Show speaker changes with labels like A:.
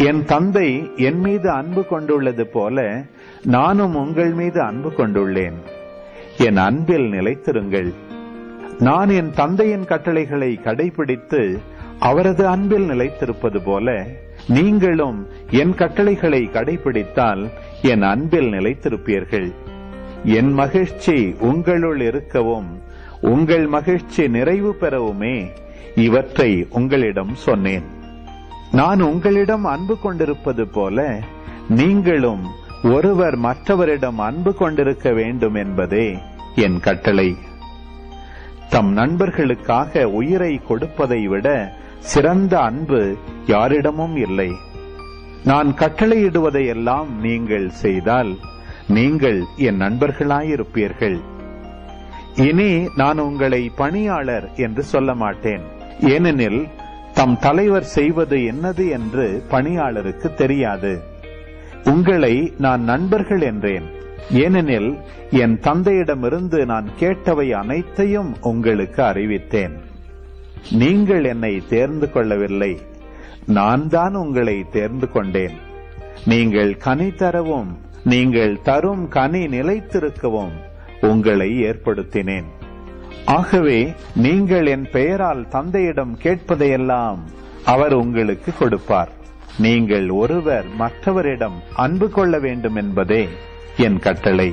A: என் தந்தை என் மீது அன்பு கொண்டுள்ளது போல நானும் உங்கள் மீது அன்பு கொண்டுள்ளேன். என் அன்பில் நிலைத்திருங்கள். நான் என் தந்தையின் கட்டளைகளை கடைபிடித்து அவரது அன்பில் நிலைத்திருப்பது போல நீங்களும் என் கட்டளைகளை கடைபிடித்தால் என் அன்பில் நிலைத்திருப்பீர்கள். என் மகிழ்ச்சி உங்களுள் இருக்கவும் உங்கள் மகிழ்ச்சி நிறைவு பெறவுமே இவற்றை உங்களிடம் சொன்னேன். நான் உங்களிடம் அன்பு கொண்டிருப்பது போல நீங்களும் ஒருவர் மற்றவரிடம் அன்பு கொண்டிருக்க வேண்டும் என்பதே என் கட்டளை. தம் நண்பர்களுக்காக உயிரை கொடுப்பதை விட சிறந்த அன்பு யாரிடமும் இல்லை. நான் கட்டளையிடுவதையெல்லாம் நீங்கள் செய்தால் நீங்கள் என் நண்பர்களாயிருப்பீர்கள். இனி நான் உங்களை பணியாளர் என்று சொல்ல மாட்டேன். ஏனெனில் தம் தலைவர் செய்வது என்னது என்று பணியாளருக்கு தெரியாது. உங்களை நான் நண்பர்கள் என்றேன். ஏனெனில் என் தந்தையிடமிருந்து நான் கேட்டவை அனைத்தையும் உங்களுக்கு அறிவித்தேன். நீங்கள் என்னை தேர்ந்து கொள்ளவில்லை, நான் தான் உங்களை தேர்ந்து கொண்டேன். நீங்கள் கனி தரவும் நீங்கள் தரும் கனி நிலைத்திருக்கவும் உங்களை ஏற்படுத்தினேன். ஆகவே நீங்கள் என் பெயரால் தந்தையிடம் கேட்பதையெல்லாம் அவர் உங்களுக்கு கொடுப்பார். நீங்கள் ஒருவர் மற்றவரிடம் அன்பு கொள்ள வேண்டும் என்பதே என் கட்டளை.